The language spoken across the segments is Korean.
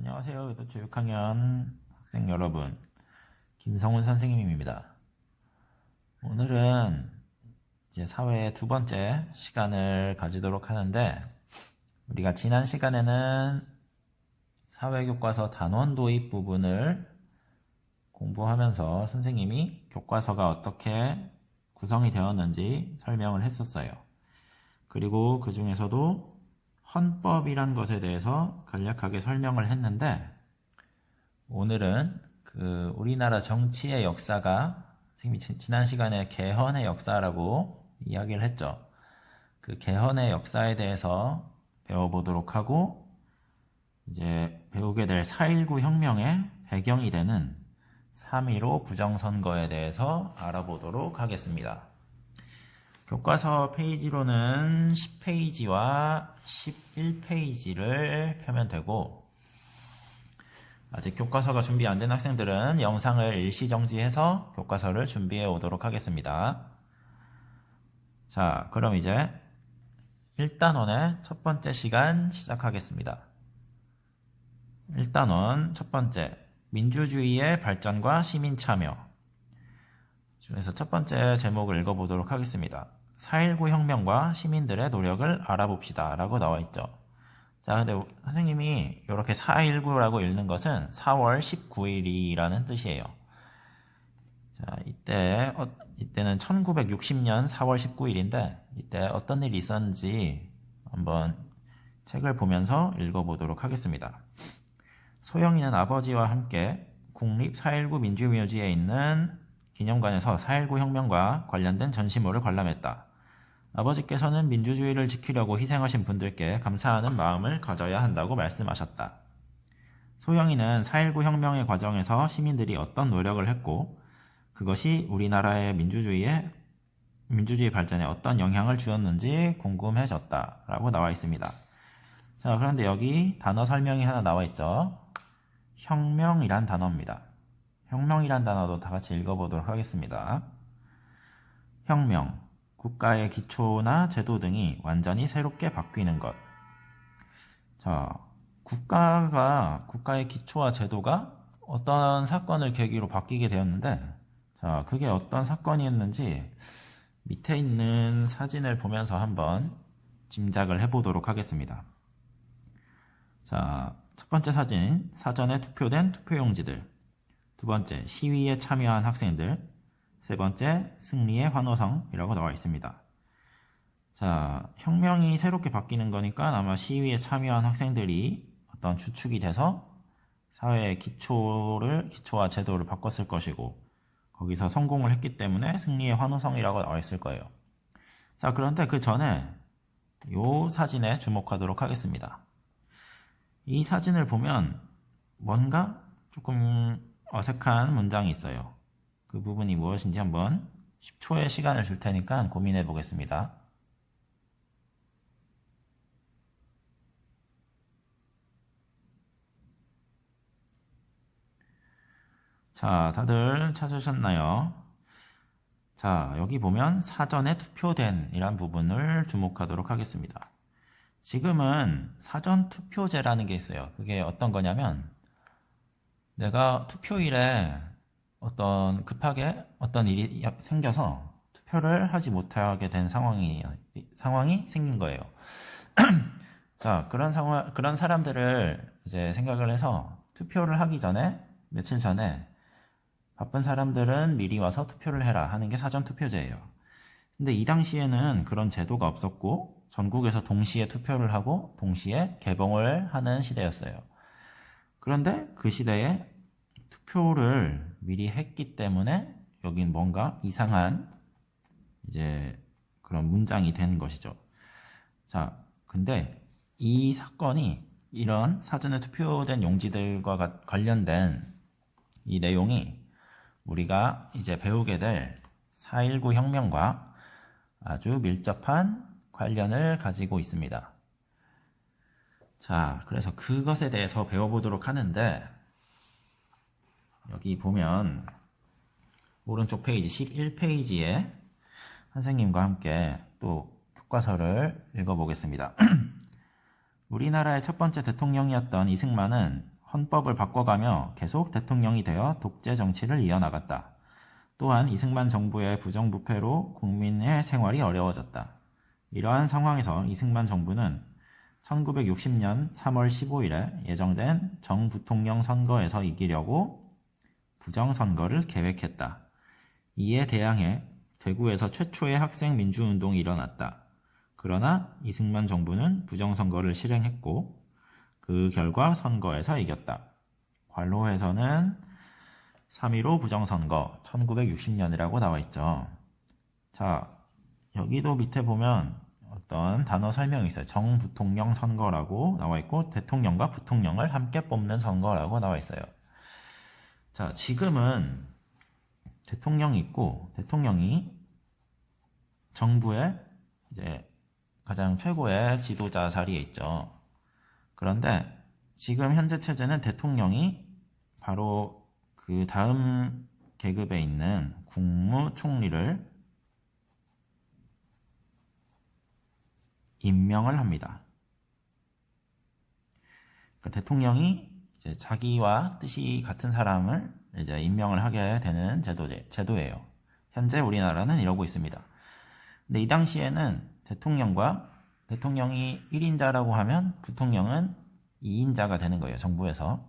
안녕하세요. 의도초 6학년 학생 여러분, 김성훈 선생님입니다. 오늘은 이제 사회의 두 번째 시간을 가지도록 하는데, 우리가 지난 시간에는 사회교과서 단원 도입 부분을 공부하면서 선생님이 교과서가 어떻게 구성이 되었는지 설명을 했었어요. 그리고 그 중에서도 헌법이란 것에 대해서 간략하게 설명을 했는데, 오늘은 우리나라 정치의 역사가 선생님이 지난 시간에 개헌의 역사라고 이야기를 했죠. 그 개헌의 역사에 대해서 배워보도록 하고, 이제 배우게 될 4.19 혁명의 배경이 되는 3.15 부정선거에 대해서 알아보도록 하겠습니다. 교과서 페이지로는 10페이지와 11페이지를 펴면 되고, 아직 교과서가 준비 안 된 학생들은 영상을 일시정지해서 교과서를 준비해 오도록 하겠습니다. 자, 그럼 이제 1단원의 첫 번째 시간 시작하겠습니다. 1단원 첫 번째, 민주주의의 발전과 시민참여. 중에서 첫 번째 제목을 읽어보도록 하겠습니다. 4.19 혁명과 시민들의 노력을 알아봅시다 라고 나와 있죠. 자, 근데 선생님이 이렇게 4.19라고 읽는 것은 4월 19일이라는 뜻이에요. 자, 이때는 1960년 4월 19일인데, 이때 어떤 일이 있었는지 한번 책을 보면서 읽어보도록 하겠습니다. 소영이는 아버지와 함께 국립 4.19 민주묘지에 있는 기념관에서 4.19 혁명과 관련된 전시물을 관람했다. 아버지께서는 민주주의를 지키려고 희생하신 분들께 감사하는 마음을 가져야 한다고 말씀하셨다. 소영이는 4.19 혁명의 과정에서 시민들이 어떤 노력을 했고, 그것이 우리나라의 민주주의 발전에 어떤 영향을 주었는지 궁금해졌다 라고 나와 있습니다. 자, 그런데 여기 단어 설명이 하나 나와 있죠. 혁명이란 단어입니다. 혁명이란 단어도 다 같이 읽어보도록 하겠습니다. 혁명, 국가의 기초나 제도 등이 완전히 새롭게 바뀌는 것. 자, 국가의 기초와 제도가 어떤 사건을 계기로 바뀌게 되었는데, 자, 그게 어떤 사건이었는지 밑에 있는 사진을 보면서 한번 짐작을 해보도록 하겠습니다. 자, 첫 번째 사진, 사전에 투표된 투표용지들. 두 번째, 시위에 참여한 학생들. 세 번째, 승리의 환호성이라고 나와 있습니다. 자, 혁명이 새롭게 바뀌는 거니까 아마 시위에 참여한 학생들이 어떤 주축이 돼서 사회의 기초와 제도를 바꿨을 것이고, 거기서 성공을 했기 때문에 승리의 환호성이라고 나와 있을 거예요. 자, 그런데 그 전에 이 사진에 주목하도록 하겠습니다. 이 사진을 보면 뭔가 조금 어색한 문장이 있어요. 그 부분이 무엇인지 한번 10초의 시간을 줄 테니까 고민해 보겠습니다. 자, 다들 찾으셨나요? 자, 여기 보면 사전에 투표된 이란 부분을 주목하도록 하겠습니다. 지금은 사전 투표제라는 게 있어요. 그게 어떤 거냐면, 내가 투표일에 급하게 어떤 일이 생겨서 투표를 하지 못하게 된 상황이 생긴 거예요. 자, 그런 사람들을 이제 생각을 해서 투표를 하기 전에, 며칠 전에 바쁜 사람들은 미리 와서 투표를 해라 하는 게 사전 투표제예요. 근데 이 당시에는 그런 제도가 없었고, 전국에서 동시에 투표를 하고 동시에 개봉을 하는 시대였어요. 그런데 그 시대에 투표를 미리 했기 때문에 여긴 뭔가 이상한 이제 그런 문장이 된 것이죠. 자, 근데 이 사건이 이런 사전에 투표된 용지들과 관련된 이 내용이 우리가 이제 배우게 될 4.19 혁명과 아주 밀접한 관련을 가지고 있습니다. 자, 그래서 그것에 대해서 배워보도록 하는데, 여기 보면 오른쪽 페이지 11페이지에 선생님과 함께 또 교과서를 읽어보겠습니다. 우리나라의 첫 번째 대통령이었던 이승만은 헌법을 바꿔가며 계속 대통령이 되어 독재 정치를 이어나갔다. 또한 이승만 정부의 부정부패로 국민의 생활이 어려워졌다. 이러한 상황에서 이승만 정부는 1960년 3월 15일에 예정된 정부통령 선거에서 이기려고 부정선거를 계획했다. 이에 대항해 대구에서 최초의 학생 민주운동이 일어났다. 그러나 이승만 정부는 부정선거를 실행했고 그 결과 선거에서 이겼다. 관로에서는 3.15 부정선거 1960년이라고 나와 있죠. 자, 여기도 밑에 보면 어떤 단어 설명이 있어요. 정부통령 선거라고 나와 있고 대통령과 부통령을 함께 뽑는 선거라고 나와 있어요. 자, 지금은 대통령이 있고 대통령이 정부의 이제 가장 최고의 지도자 자리에 있죠. 그런데 지금 현재 체제는 대통령이 바로 그 다음 계급에 있는 국무총리를 임명을 합니다. 그러니까 대통령이 이제 자기와 뜻이 같은 사람을 이제 임명을 하게 되는 제도예요. 현재 우리나라는 이러고 있습니다. 근데 이 당시에는 대통령이 1인자라고 하면 부통령은 2인자가 되는 거예요. 정부에서.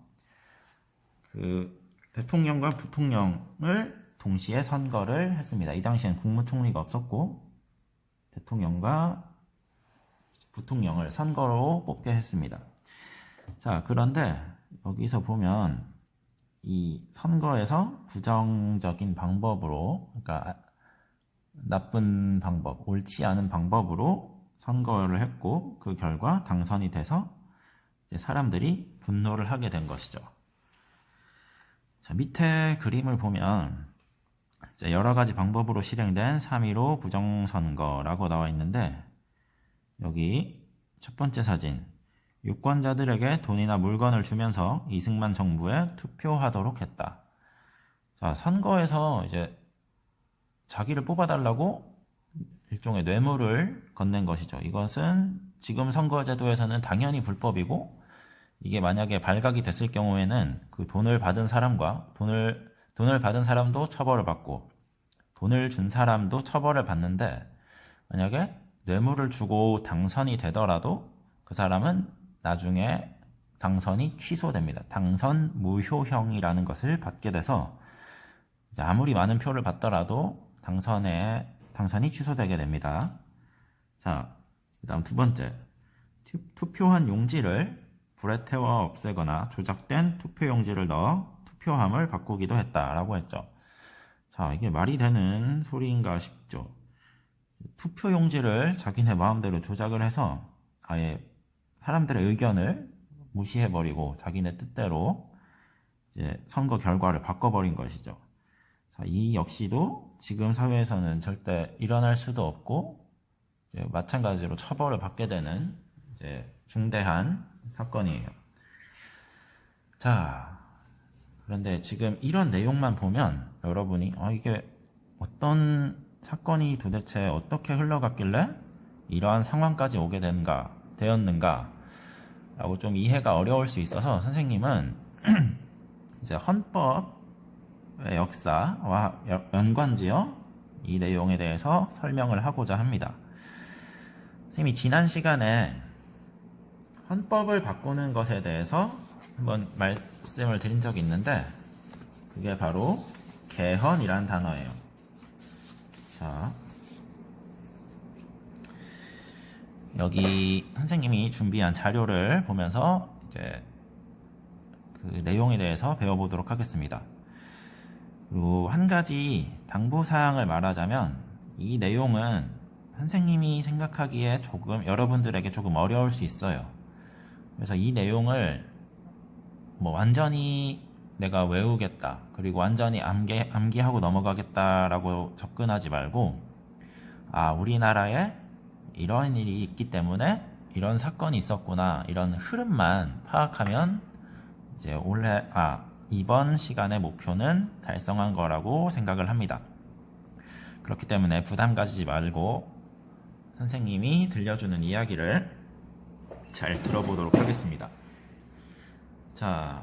그 대통령과 부통령을 동시에 선거를 했습니다. 이 당시엔 국무총리가 없었고 대통령과 부통령을 선거로 뽑게 했습니다. 자, 그런데 여기서 보면 이 선거에서 부정적인 방법으로, 그러니까 나쁜 방법, 옳지 않은 방법으로 선거를 했고 그 결과 당선이 돼서 이제 사람들이 분노를 하게 된 것이죠. 자, 밑에 그림을 보면 이제 여러 가지 방법으로 실행된 3.15 부정선거라고 나와 있는데 여기 첫 번째 사진, 유권자들에게 돈이나 물건을 주면서 이승만 정부에 투표하도록 했다. 자, 선거에서 이제 자기를 뽑아달라고 일종의 뇌물을 건넨 것이죠. 이것은 지금 선거제도에서는 당연히 불법이고 이게 만약에 발각이 됐을 경우에는 그 돈을 받은 사람과 돈을 받은 사람도 처벌을 받고 돈을 준 사람도 처벌을 받는데 만약에 뇌물을 주고 당선이 되더라도 그 사람은 나중에 당선이 취소됩니다. 당선 무효형이라는 것을 받게 돼서 아무리 많은 표를 받더라도 당선이 취소되게 됩니다. 자, 그 다음 두 번째, 투표한 용지를 불에 태워 없애거나 조작된 투표용지를 넣어 투표함을 바꾸기도 했다라고 했죠. 자, 이게 말이 되는 소리인가 싶죠. 투표용지를 자기네 마음대로 조작을 해서 아예 사람들의 의견을 무시해버리고 자기네 뜻대로 이제 선거 결과를 바꿔버린 것이죠. 자, 이 역시도 지금 사회에서는 절대 일어날 수도 없고 이제 마찬가지로 처벌을 받게 되는 이제 중대한 사건이에요. 자, 그런데 지금 이런 내용만 보면 여러분이 이게 어떤 사건이 도대체 어떻게 흘러갔길래 이러한 상황까지 오게 되었는가 라고 좀 이해가 어려울 수 있어서 선생님은 이제 헌법의 역사와 연관지어 이 내용에 대해서 설명을 하고자 합니다. 선생님이 지난 시간에 헌법을 바꾸는 것에 대해서 한번 말씀을 드린 적이 있는데 그게 바로 개헌이란 단어예요. 자, 여기 선생님이 준비한 자료를 보면서 이제 그 내용에 대해서 배워보도록 하겠습니다. 그리고 한 가지 당부사항을 말하자면 이 내용은 선생님이 생각하기에 여러분들에게 조금 어려울 수 있어요. 그래서 이 내용을 완전히 내가 외우겠다, 그리고 완전히 암기하고 넘어가겠다라고 접근하지 말고, 우리나라에 이런 일이 있기 때문에 이런 사건이 있었구나, 이런 흐름만 파악하면 이제 이번 시간의 목표는 달성한 거라고 생각을 합니다. 그렇기 때문에 부담 가지지 말고 선생님이 들려주는 이야기를 잘 들어보도록 하겠습니다. 자,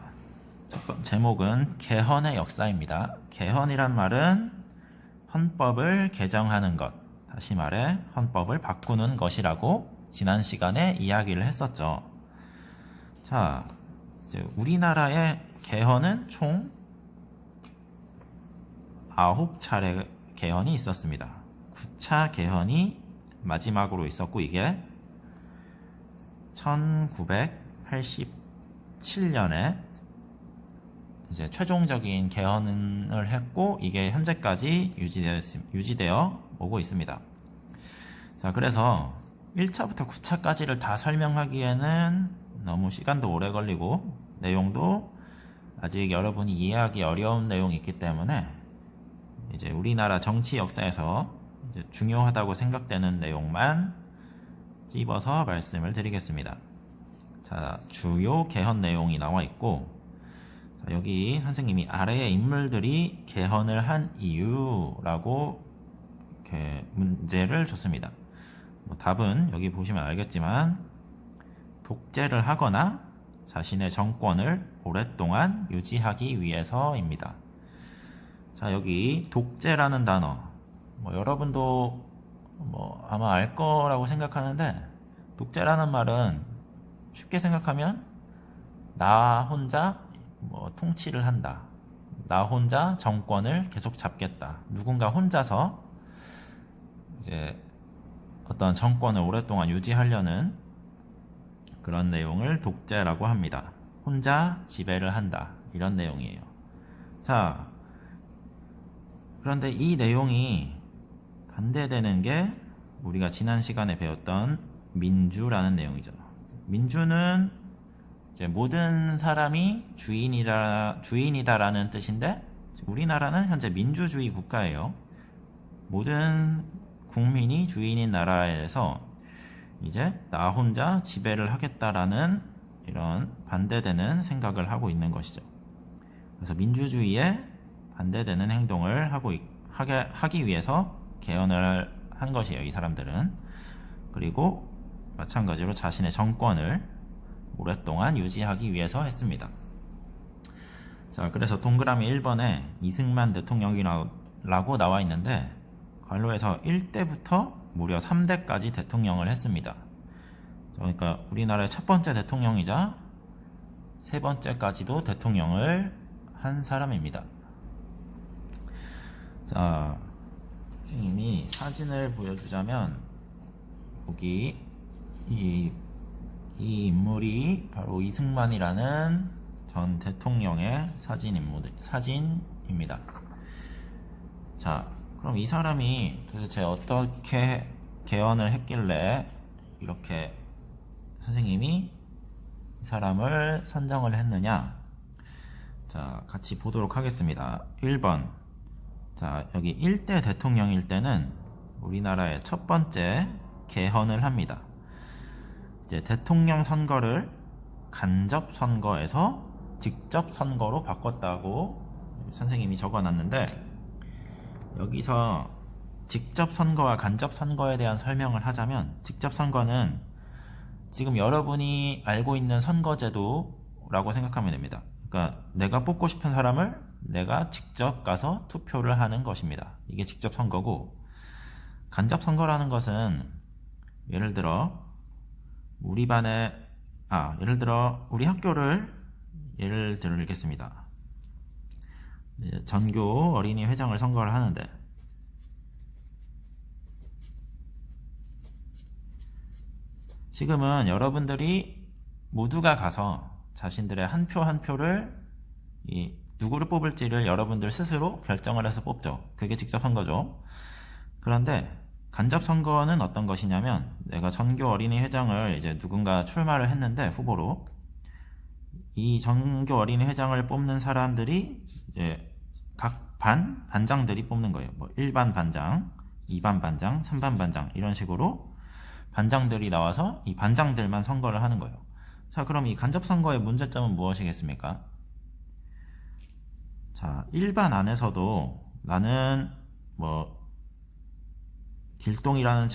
제목은 개헌의 역사입니다. 개헌이란 말은 헌법을 개정하는 것, 다시 말해 헌법을 바꾸는 것이라고 지난 시간에 이야기를 했었죠. 자, 이제 우리나라의 개헌은 총 9차례 개헌이 있었습니다. 9차 개헌이 마지막으로 있었고, 이게 1987년에 이제 최종적인 개헌을 했고, 이게 현재까지 유지되어 오고 있습니다. 자, 그래서 1차부터 9차까지를 다 설명하기에는 너무 시간도 오래 걸리고 내용도 아직 여러분이 이해하기 어려운 내용이 있기 때문에 이제 우리나라 정치 역사에서 이제 중요하다고 생각되는 내용만 찝어서 말씀을 드리겠습니다. 자, 주요 개헌 내용이 나와 있고, 자, 여기 선생님이 아래의 인물들이 개헌을 한 이유라고 이렇게 문제를 줬습니다. 답은 여기 보시면 알겠지만 독재를 하거나 자신의 정권을 오랫동안 유지하기 위해서입니다. 자, 여기 독재라는 단어, 여러분도 아마 알 거라고 생각하는데, 독재라는 말은 쉽게 생각하면 나 혼자 통치를 한다, 나 혼자 정권을 계속 잡겠다, 누군가 혼자서 이제 어떤 정권을 오랫동안 유지하려는 그런 내용을 독재라고 합니다. 혼자 지배를 한다, 이런 내용이에요. 자, 그런데 이 내용이 반대되는 게 우리가 지난 시간에 배웠던 민주라는 내용이죠. 민주는 이제 모든 사람이 주인이다라는 뜻인데, 우리나라는 현재 민주주의 국가예요. 모든 국민이 주인인 나라에서 이제 나 혼자 지배를 하겠다라는 이런 반대되는 생각을 하고 있는 것이죠. 그래서 민주주의에 반대되는 행동을 하기 위해서 개헌을 한 것이에요, 이 사람들은. 그리고 마찬가지로 자신의 정권을 오랫동안 유지하기 위해서 했습니다. 자, 그래서 동그라미 1번에 이승만 대통령이라고 나와 있는데, 관로에서 1대부터 무려 3대까지 대통령을 했습니다. 그러니까 우리나라의 첫 번째 대통령이자 세 번째까지도 대통령을 한 사람입니다. 자, 선생님이 사진을 보여주자면, 여기 이 인물이 바로 이승만이라는 전 대통령의 사진입니다. 자, 그럼 이 사람이 도대체 어떻게 개헌을 했길래 이렇게 선생님이 이 사람을 선정을 했느냐? 자, 같이 보도록 하겠습니다. 1번. 자, 여기 1대 대통령일 때는 우리나라의 첫 번째 개헌을 합니다. 이제 대통령 선거를 간접 선거에서 직접 선거로 바꿨다고 선생님이 적어놨는데, 여기서 직접 선거와 간접 선거에 대한 설명을 하자면, 직접 선거는 지금 여러분이 알고 있는 선거제도라고 생각하면 됩니다. 그러니까 내가 뽑고 싶은 사람을 내가 직접 가서 투표를 하는 것입니다. 이게 직접 선거고, 간접 선거라는 것은 예를 들어 우리 학교를 예를 들겠습니다. 전교 어린이 회장을 선거를 하는데, 지금은 여러분들이 모두가 가서 자신들의 한 표 한 표를 누구를 뽑을지를 여러분들 스스로 결정을 해서 뽑죠. 그게 직접 선거죠. 그런데 간접 선거는 어떤 것이냐면, 내가 전교 어린이 회장을 이제 누군가 출마를 했는데, 후보로 이 전교 어린이 회장을 뽑는 사람들이 이제 각 반장들이 뽑는 거예요. 1반 반장, 2반 반장, 3반 반장, 이런 식으로 반장들이 나와서 이 반장들만 선거를 하는 거예요. 자, 그럼 이 간접 선거의 문제점은 무엇이겠습니까? 자, 1반 안에서도 나는 길동이라는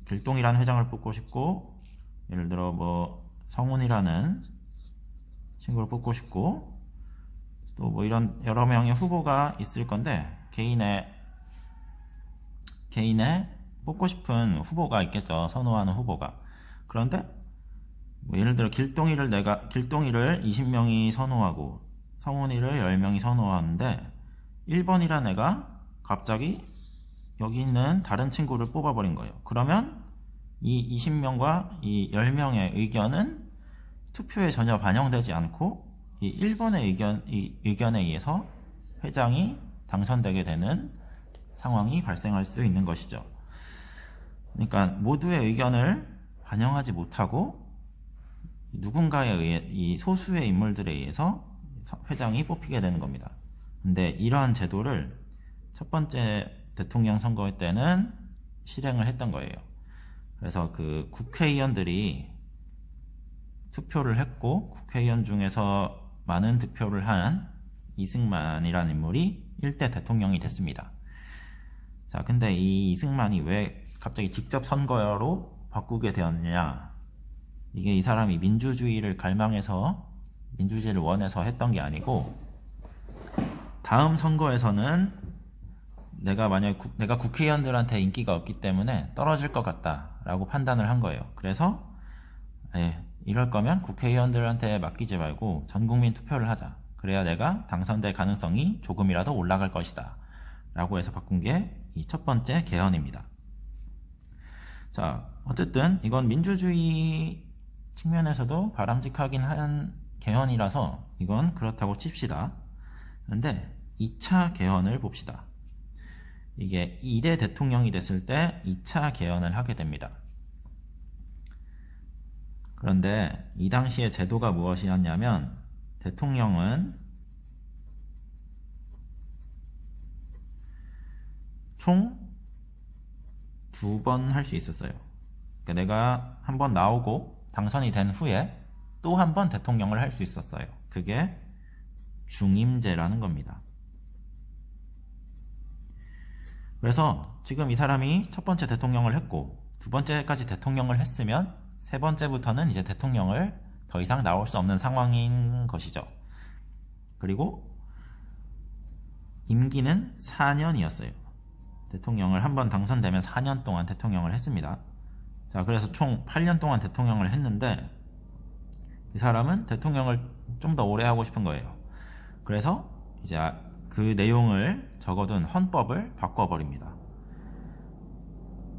길동이라는 회장을 뽑고 싶고, 예를 들어 성훈이라는 친구를 뽑고 싶고, 또 뭐 이런 여러 명의 후보가 있을 건데 개인의 뽑고 싶은 후보가 있겠죠. 선호하는 후보가. 그런데 뭐 예를 들어 길동이를 20명이 선호하고 성훈이를 10명이 선호하는데 1번이란 애가 갑자기 여기 있는 다른 친구를 뽑아버린 거예요. 그러면 이 20명과 이 10명의 의견은 투표에 전혀 반영되지 않고 이 1번의 의견에 의해서 회장이 당선되게 되는 상황이 발생할 수 있는 것이죠. 그러니까 모두의 의견을 반영하지 못하고 누군가에 의해 이 소수의 인물들에 의해서 회장이 뽑히게 되는 겁니다. 근데 이러한 제도를 첫 번째 대통령 선거 때는 실행을 했던 거예요. 그래서 그 국회의원들이 투표를 했고 국회의원 중에서 많은 득표를 한 이승만이라는 인물이 1대 대통령이 됐습니다. 자, 근데 이 이승만이 왜 갑자기 직접 선거로 바꾸게 되었냐? 이게 이 사람이 민주주의를 갈망해서 민주주의를 원해서 했던 게 아니고 다음 선거에서는 내가 국회의원들한테 인기가 없기 때문에 떨어질 것 같다라고 판단을 한 거예요. 그래서 이럴 거면 국회의원들한테 맡기지 말고 전 국민 투표를 하자. 그래야 내가 당선될 가능성이 조금이라도 올라갈 것이다. 라고 해서 바꾼 게 이 첫 번째 개헌입니다. 자, 어쨌든 이건 민주주의 측면에서도 바람직하긴 한 개헌이라서 이건 그렇다고 칩시다. 그런데 2차 개헌을 봅시다. 이게 2대 대통령이 됐을 때 2차 개헌을 하게 됩니다. 그런데 이 당시의 제도가 무엇이었냐면 대통령은 총 2번 할 수 있었어요. 그러니까 내가 한 번 나오고 당선이 된 후에 또 한 번 대통령을 할 수 있었어요. 그게 중임제라는 겁니다. 그래서 지금 이 사람이 첫 번째 대통령을 했고 두 번째까지 대통령을 했으면 세 번째부터는 이제 대통령을 더 이상 나올 수 없는 상황인 것이죠. 그리고 임기는 4년이었어요. 대통령을 한 번 당선되면 4년 동안 대통령을 했습니다. 자, 그래서 총 8년 동안 대통령을 했는데 이 사람은 대통령을 좀 더 오래 하고 싶은 거예요. 그래서 이제 그 내용을 적어둔 헌법을 바꿔버립니다.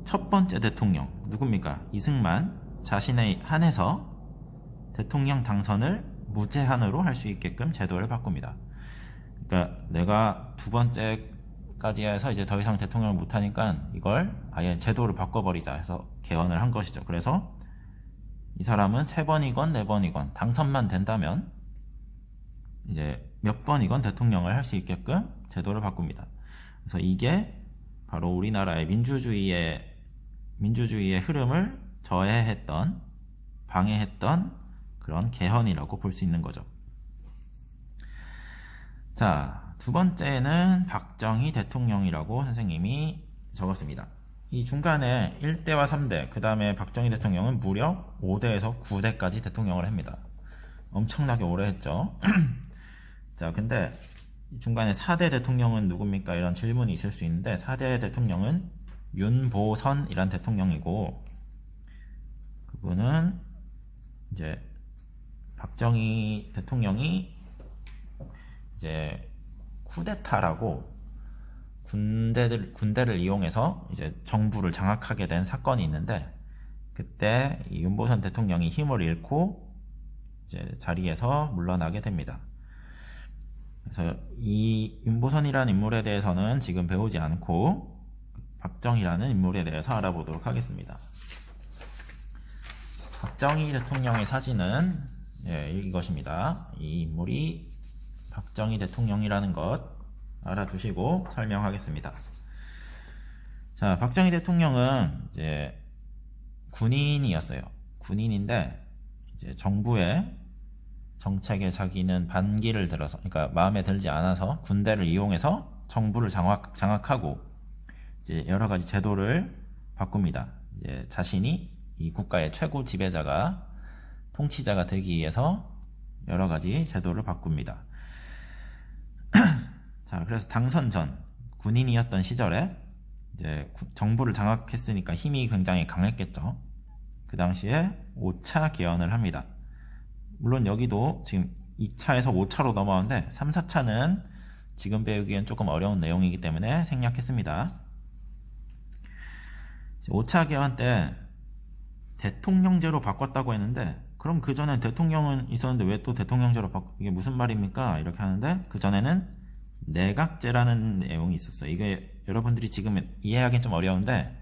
첫 번째 대통령 누굽니까? 이승만 자신에 한해서 대통령 당선을 무제한으로 할 수 있게끔 제도를 바꿉니다. 그러니까 내가 두 번째까지 해서 이제 더 이상 대통령을 못하니까 이걸 아예 제도를 바꿔버리자 해서 개헌을 한 것이죠. 그래서 이 사람은 3번이건 4번이건 당선만 된다면 이제 몇 번이건 대통령을 할 수 있게끔 제도를 바꿉니다. 그래서 이게 바로 우리나라의 민주주의의 흐름을 저해했던, 방해했던 그런 개헌이라고 볼 수 있는 거죠. 자, 두 번째는 박정희 대통령이라고 선생님이 적었습니다. 이 중간에 1대와 3대, 그 다음에 박정희 대통령은 무려 5대에서 9대까지 대통령을 합니다. 엄청나게 오래 했죠. 자, 근데 중간에 4대 대통령은 누굽니까? 이런 질문이 있을 수 있는데 4대 대통령은 윤보선이란 대통령이고 그분은 이제 박정희 대통령이 이제 쿠데타라고 군대를 이용해서 이제 정부를 장악하게 된 사건이 있는데 그때 이 윤보선 대통령이 힘을 잃고 이제 자리에서 물러나게 됩니다. 그래서 이 윤보선이라는 인물에 대해서는 지금 배우지 않고 박정희라는 인물에 대해서 알아보도록 하겠습니다. 박정희 대통령의 사진은 이것입니다. 이 인물이 박정희 대통령이라는 것 알아두시고 설명하겠습니다. 자, 박정희 대통령은 이제 군인이었어요. 군인인데 이제 정부의 정책에 자기는 반기를 들어서, 그러니까 마음에 들지 않아서 군대를 이용해서 정부를 장악하고 이제 여러 가지 제도를 바꿉니다. 이제 자신이 이 국가의 최고 통치자가 되기 위해서 여러 가지 제도를 바꿉니다. 자, 그래서 당선 전 군인이었던 시절에 이제 정부를 장악했으니까 힘이 굉장히 강했겠죠. 그 당시에 5차 개헌을 합니다. 물론 여기도 지금 2차에서 5차로 넘어가는데 3, 4차는 지금 배우기엔 조금 어려운 내용이기 때문에 생략했습니다. 5차 개헌 때 대통령제로 바꿨다고 했는데, 그럼 그 전엔 대통령은 있었는데 왜 또 대통령제로 이게 무슨 말입니까? 이렇게 하는데, 그 전에는 내각제라는 내용이 있었어요. 이게 여러분들이 지금 이해하기는 좀 어려운데,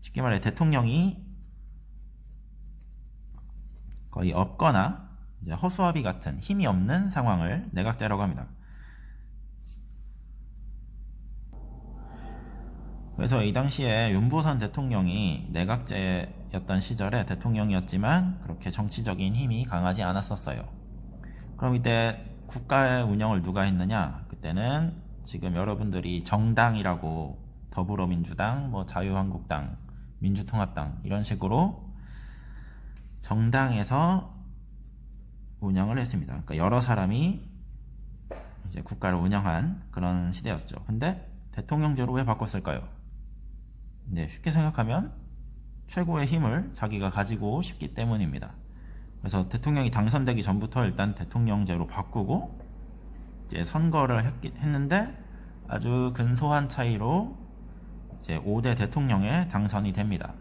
쉽게 말해 대통령이 거의 없거나 이제 허수아비 같은 힘이 없는 상황을 내각제라고 합니다. 그래서 이 당시에 윤보선 대통령이 내각제였던 시절에 대통령이었지만 그렇게 정치적인 힘이 강하지 않았었어요. 그럼 이때 국가의 운영을 누가 했느냐? 그때는 지금 여러분들이 정당이라고 더불어민주당, 자유한국당, 민주통합당 이런 식으로 정당에서 운영을 했습니다. 그러니까 여러 사람이 이제 국가를 운영한 그런 시대였죠. 근데 대통령제로 왜 바꿨을까요? 네, 쉽게 생각하면 최고의 힘을 자기가 가지고 싶기 때문입니다. 그래서 대통령이 당선되기 전부터 일단 대통령제로 바꾸고 이제 선거를 했는데 아주 근소한 차이로 이제 5대 대통령에 당선이 됩니다.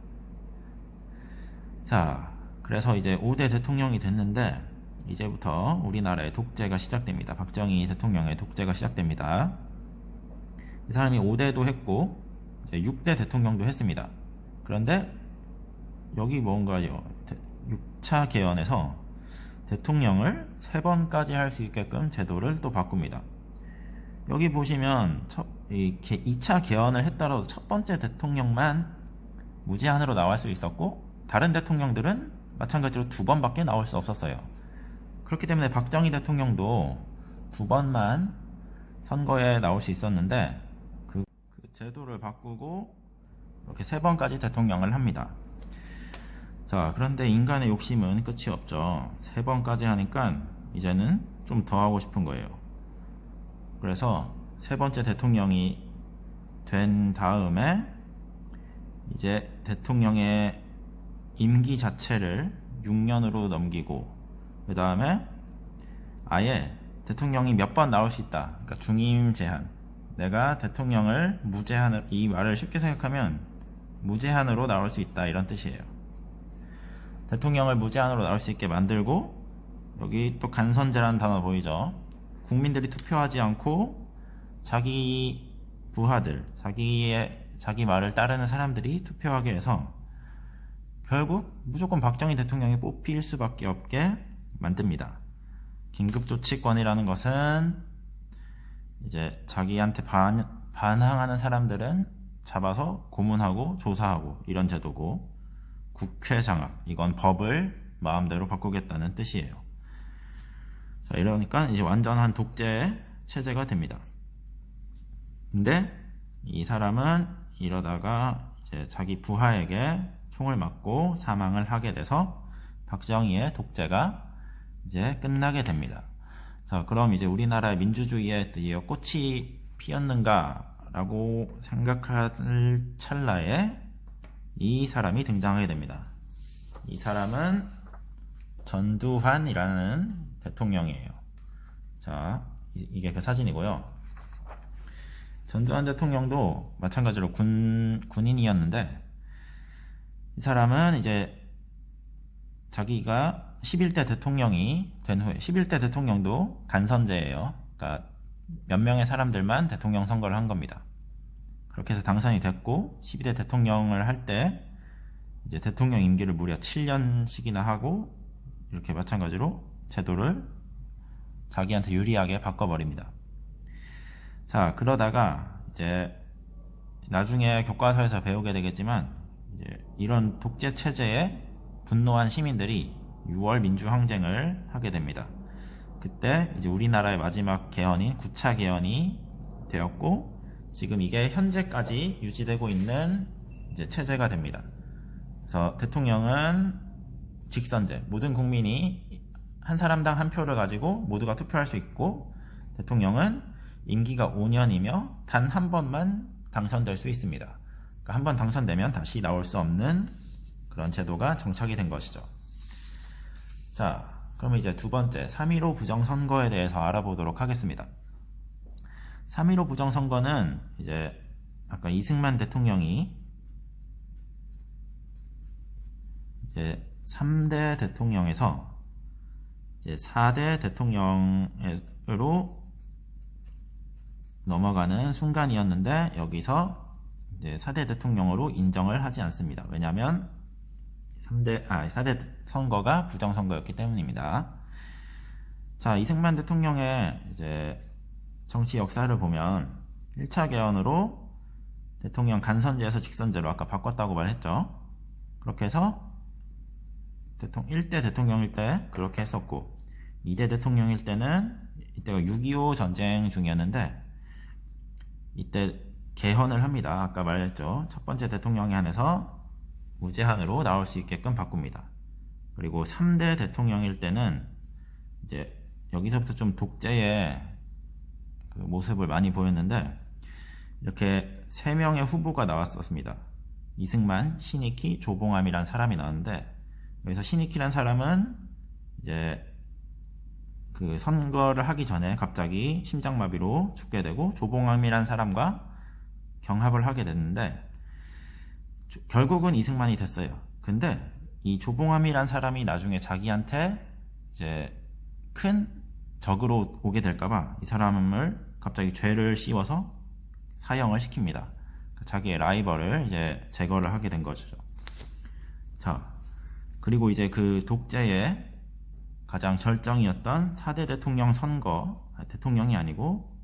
자, 그래서 이제 5대 대통령이 됐는데 이제부터 우리나라의 독재가 시작됩니다. 박정희 대통령의 독재가 시작됩니다. 이 사람이 5대도 했고 이제 6대 대통령도 했습니다. 그런데 여기 뭔가요? 6차 개헌에서 대통령을 3번까지 할 수 있게끔 제도를 또 바꿉니다. 여기 보시면 2차 개헌을 했더라도 첫 번째 대통령만 무제한으로 나올 수 있었고 다른 대통령들은 마찬가지로 2번밖에 나올 수 없었어요. 그렇기 때문에 박정희 대통령도 2번만 선거에 나올 수 있었는데 그 제도를 바꾸고 이렇게 3번까지 대통령을 합니다. 자, 그런데 인간의 욕심은 끝이 없죠. 3번까지 하니까 이제는 좀 더 하고 싶은 거예요. 그래서 3번째 대통령이 된 다음에 이제 대통령의 임기 자체를 6년으로 넘기고 그 다음에 아예 대통령이 몇 번 나올 수 있다. 그러니까 중임 제한. 내가 대통령을 무제한으로, 이 말을 쉽게 생각하면 무제한으로 나올 수 있다 이런 뜻이에요. 대통령을 무제한으로 나올 수 있게 만들고 여기 또 간선제라는 단어 보이죠? 국민들이 투표하지 않고 자기 부하들, 자기 말을 따르는 사람들이 투표하게 해서 결국 무조건 박정희 대통령이 뽑힐 수밖에 없게 만듭니다. 긴급조치권이라는 것은 이제 자기한테 반항하는 사람들은 잡아서 고문하고 조사하고 이런 제도고, 국회 장악, 이건 법을 마음대로 바꾸겠다는 뜻이에요. 자, 이러니까 이제 완전한 독재 체제가 됩니다. 근데 이 사람은 이러다가 이제 자기 부하에게 총을 맞고 사망을 하게 돼서 박정희의 독재가 이제 끝나게 됩니다. 자, 그럼 이제 우리나라의 민주주의에 드디어 꽃이 피었는가 라고 생각할 찰나에 이 사람이 등장하게 됩니다. 이 사람은 전두환이라는 대통령이에요. 자, 이게 그 사진이고요. 전두환 대통령도 마찬가지로 군인이었는데 이 사람은 이제 자기가 11대 대통령이 된 후에, 11대 대통령도 간선제예요. 그러니까 몇 명의 사람들만 대통령 선거를 한 겁니다. 그렇게 해서 당선이 됐고 12대 대통령을 할 때 이제 대통령 임기를 무려 7년씩이나 하고 이렇게 마찬가지로 제도를 자기한테 유리하게 바꿔버립니다. 자, 그러다가 이제 나중에 교과서에서 배우게 되겠지만 이제 이런 독재 체제에 분노한 시민들이 6월 민주항쟁을 하게 됩니다. 그때 이제 우리나라의 마지막 개헌인 9차 개헌이 되었고 지금 이게 현재까지 유지되고 있는 이제 체제가 됩니다. 그래서 대통령은 직선제, 모든 국민이 한 사람당 한 표를 가지고 모두가 투표할 수 있고 대통령은 임기가 5년이며 단 한 번만 당선될 수 있습니다. 그러니까 한 번 당선되면 다시 나올 수 없는 그런 제도가 정착이 된 것이죠. 자, 그럼 이제 두 번째 3.15 부정선거에 대해서 알아보도록 하겠습니다. 3.15 부정선거는 이제 아까 이승만 대통령이 이제 3대 대통령에서 이제 4대 대통령으로 넘어가는 순간이었는데 여기서 이제 4대 대통령으로 인정을 하지 않습니다. 왜냐하면 4대 선거가 부정선거였기 때문입니다. 자, 이승만 대통령의 이제 정치 역사를 보면 1차 개헌으로 대통령 간선제에서 직선제로 아까 바꿨다고 말했죠. 그렇게 해서 1대 대통령일 때 그렇게 했었고 2대 대통령일 때는 이때가 6.25 전쟁 중이었는데 이때 개헌을 합니다. 아까 말했죠. 첫 번째 대통령이 한해서 무제한으로 나올 수 있게끔 바꿉니다. 그리고 3대 대통령일 때는 이제 여기서부터 좀 독재의 그 모습을 많이 보였는데 이렇게 3명의 후보가 나왔었습니다. 이승만, 신익희, 조봉암이란 사람이 나왔는데 여기서 신익희란 사람은 이제 그 선거를 하기 전에 갑자기 심장마비로 죽게 되고 조봉암이란 사람과 경합을 하게 됐는데 결국은 이승만이 됐어요. 근데 이 조봉암이란 사람이 나중에 자기한테 이제 큰 적으로 오게 될까봐 이 사람을 갑자기 죄를 씌워서 사형을 시킵니다. 자기의 라이벌을 이제 제거를 하게 된 거죠. 자, 그리고 이제 그 독재의 가장 절정이었던 4대 대통령 선거, 대통령이 아니고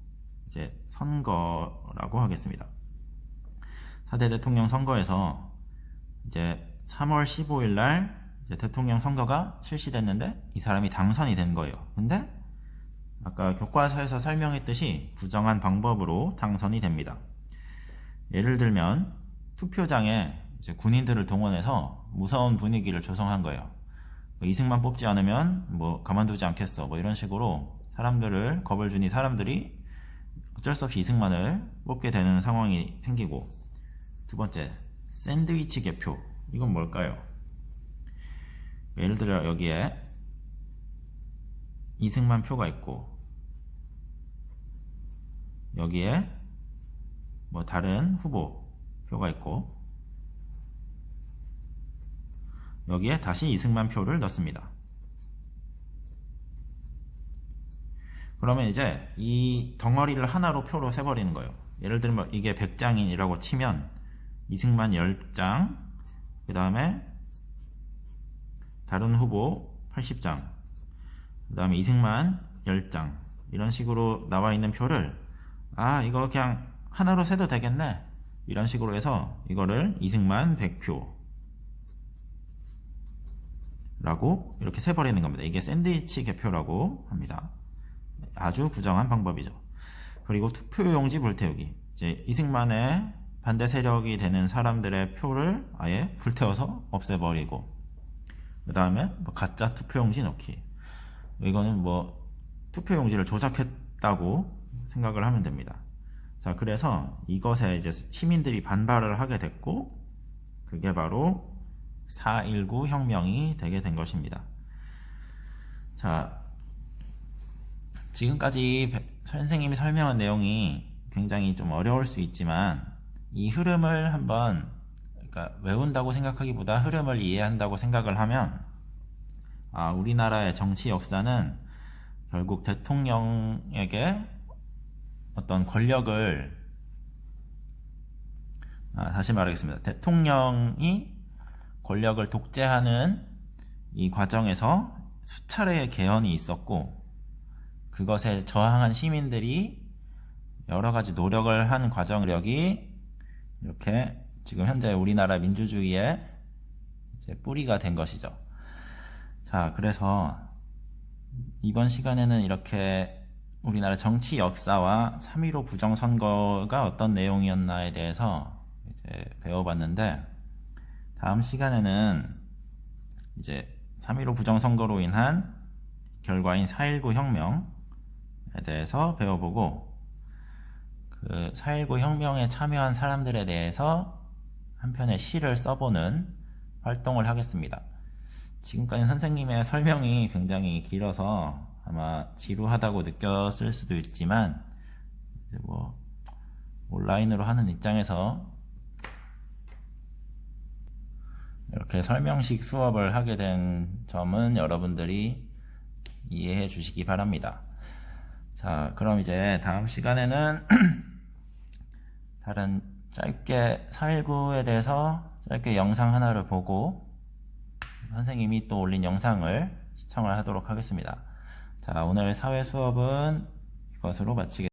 이제 선거라고 하겠습니다. 4대 대통령 선거에서 이제 3월 15일 날 이제 대통령 선거가 실시됐는데 이 사람이 당선이 된 거예요. 근데 아까 교과서에서 설명했듯이 부정한 방법으로 당선이 됩니다. 예를 들면 투표장에 이제 군인들을 동원해서 무서운 분위기를 조성한 거예요. 이승만 뽑지 않으면 뭐 가만두지 않겠어 뭐 이런 식으로 사람들을 겁을 주니 사람들이 어쩔 수 없이 이승만을 뽑게 되는 상황이 생기고, 두 번째 샌드위치 개표. 이건 뭘까요? 예를 들어 여기에 이승만 표가 있고 여기에 뭐 다른 후보 표가 있고 여기에 다시 이승만 표를 넣습니다. 그러면 이제 이 덩어리를 하나로 표로 세버리는 거예요. 예를 들면 이게 100장이라고 치면 이승만 10장, 그 다음에 다른 후보 80장, 그 다음에 이승만 10장, 이런 식으로 나와 있는 표를 이거 그냥 하나로 세도 되겠네, 이런 식으로 해서 이거를 이승만 100표 라고 이렇게 세버리는 겁니다. 이게 샌드위치 개표라고 합니다. 아주 부정한 방법이죠. 그리고 투표용지 불태우기. 이제 이승만의 반대 세력이 되는 사람들의 표를 아예 불태워서 없애버리고, 그 다음에 뭐 가짜 투표용지 넣기. 이거는 뭐 투표용지를 조작했다고 생각을 하면 됩니다. 자, 그래서 이것에 이제 시민들이 반발을 하게 됐고, 그게 바로 4.19 혁명이 되게 된 것입니다. 자, 지금까지 선생님이 설명한 내용이 굉장히 좀 어려울 수 있지만 이 흐름을 한번, 그러니까 외운다고 생각하기보다 흐름을 이해한다고 생각을 하면 우리나라의 정치 역사는 결국 대통령에게 어떤 권력을, 다시 말하겠습니다. 대통령이 권력을 독재하는 이 과정에서 수차례의 개헌이 있었고, 그것에 저항한 시민들이 여러가지 노력을 한 과정력이 이렇게 지금 현재 우리나라 민주주의의 이제 뿌리가 된 것이죠. 자, 그래서 이번 시간에는 이렇게 우리나라 정치 역사와 3.15 부정선거가 어떤 내용이었나에 대해서 이제 배워봤는데, 다음 시간에는 이제 3.15 부정선거로 인한 결과인 4.19 혁명에 대해서 배워보고, 그 4.19 혁명에 참여한 사람들에 대해서 한 편의 시를 써보는 활동을 하겠습니다. 지금까지 선생님의 설명이 굉장히 길어서 아마 지루하다고 느꼈을 수도 있지만 뭐 온라인으로 하는 입장에서 이렇게 설명식 수업을 하게 된 점은 여러분들이 이해해 주시기 바랍니다. 자, 그럼 이제 다음 시간에는 다른 짧게 4.19에 대해서 짧게 영상 하나를 보고 선생님이 또 올린 영상을 시청을 하도록 하겠습니다. 자, 오늘 사회 수업은 이것으로 마치겠습니다.